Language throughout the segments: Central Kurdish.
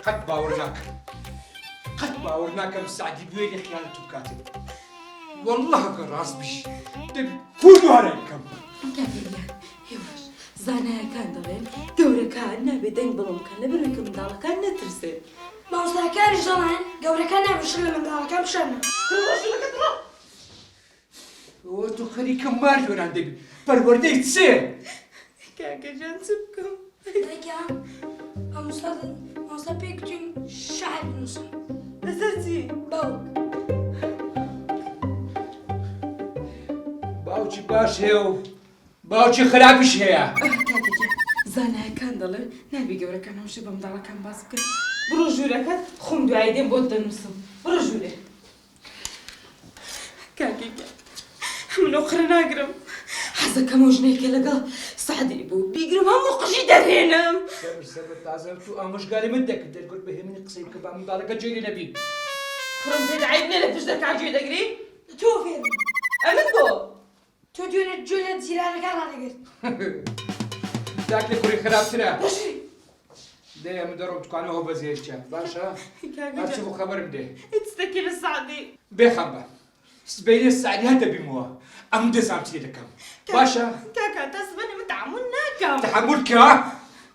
قەت باوەڕ ناکەم قەت باوەڕ ناکەم سعدی بوێری خیانەت بکاتێ والله کە ڕاست بیش دەبی پول دوارە بکەم کاکەگیان هێوش زانایەکان دەڵێن گەورەکان نابێت دەنگ بڵم بکەن لەبەرەوەی کە منداڵەکان نەترسێن مامۆستاکانیش دەڵێن گەورەکان نابێشن لە منداڵەکان بشەنە ئەوە تۆ خەریکە مار جۆران دەبی پەروەردەی چێ کاکەجان چ بکەم دایکیان مامۆستا پێی گوتین شەعر بنووسن لەسەر چی؟ باوک باوکی باش هەیە و باوکی خراپیش هەیە کاکەجان زانایەکان دەڵێن نابێ گەورەکان هەمشە بە منداڵەکان باس بکەن بڕۆ ژوورەکەت خۆم دوایی دێم بۆت دەنووسم بڕۆ ژوورێ کاکەجان من ئۆقرە ناگرم حەزەکەم ئەو ژنێکە لەگەڵ سعدی بوو بیگرم هەموو قژی دەرهێنم سەبر تازە تو ئامۆژگاری من دەکرد دەرگوت بە هێمنی قسەی بکە بە منداڵەکە جێری نەبی کوڕم پێ عیب نێ لە پشت دەرکان گوێ دەگری تۆ فێرم ئەمن بۆ تۆ دوێنێت گوێ لە جیرانەکان ڕادەگرت داک لە کوڕی خراپترە دەیە من دەڕۆم دوکانەوە بەزێشتە باشە هەرچی بۆ خەبەرم دێ هیچ شتێکی لە سعدی بێخەم بە سبەینێ سعدی هەر دەبیمەوە ئەم دەزانم چی دەکەم باشە کاکە دەستبەنێ من تەحمل ناکەم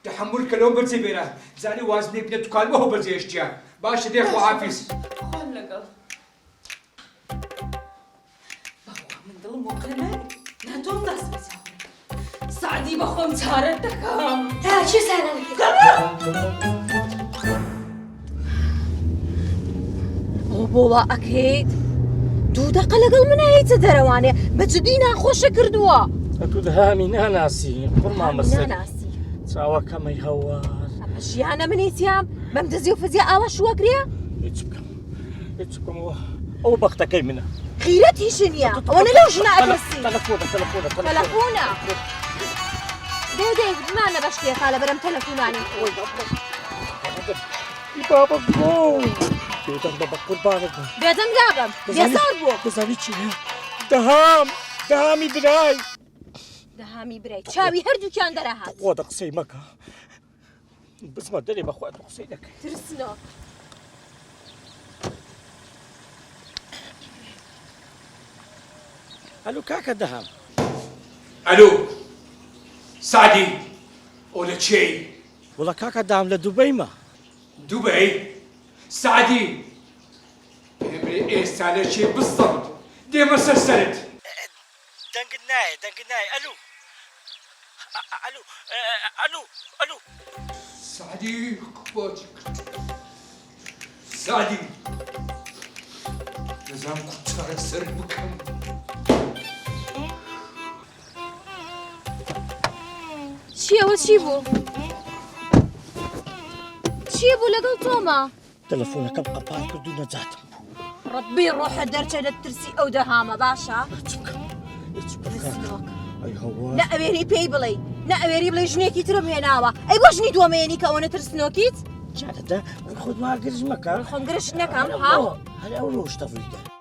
تحمل کە لەو بەرجێ بێرە زانی وازنێ بنێ دوکانەوە بەزێشتە باشە دێ خواحافیز خۆن لەگەڵ بەخوا من دڵم وەقە ناری ناتۆم دەست بەچاوم سعدی بەخۆم چارەت دەکەم تا چی سارە بۆڵا ئەکەیت دوو دەقە لەگەڵ منە هیچە دەرەوانێ بەجددی ناخۆشە کردووە تو دەهامی ناناسی قڕمان بەسەر ناناسی چاوەکەمەی هەوار ژیانە منیتیام بەم دەزی و فەزیە ئاوا شووەگرێ هیچ بکەمەوە ئەو بەختەکەی منە خیرەت هیچ نییە ئەوەنە لەو ژنە ئەدرسی تەلەفۆنە دێ بمانە بە شتێکا لە بەرەم تەلەفۆنانی خۆی بابە گۆ بێدەم بە قوربانت بم بێدەنگ دابم بێزار بووە دەزانی چی هەیە دەهامی برای دەهامی برای چاوی هەردووکیان دەرەهات خۆ دە قسەی مەکە بزمە دەرێ بەخوا تو قسەی دەکەی ترسنە ئەلو کاکە دەهام ئەلو سعدی ئەو لە چێی وڵا کاکە دام لە دووبەیمە دووبەی سعدی ئێمێ ئێستا لە چێ بستەڵ دێمە سەر سەرت دەنگت نایە ئەلو ئەلو سعدی بۆچی کرد سعدی دەزانم کوچارە سەرت بکەم چیەوە چی بوو؟ چی بوو لەگەڵ تۆمە؟ تەلەفۆنەکەم قەپال کرد و نەجاتم بوو ڕەبی ڕۆحە دەرچە لە ترسی ئەو دەهامە باشە؟ هیچ بکەم ئەی هەوار نە ئەوێری پێی بڵێ نە ئەوێری بڵێ ژنێکی ترم هێناوە ئەی بۆشنی دووەمەیەنی کە ئەوەنە ترسنۆکیت؟ جارەدا خۆت وا گرژ مەکە خۆم گرشت نەکەم ها؟ هەر ئەو ڕۆشتە ڕوویدا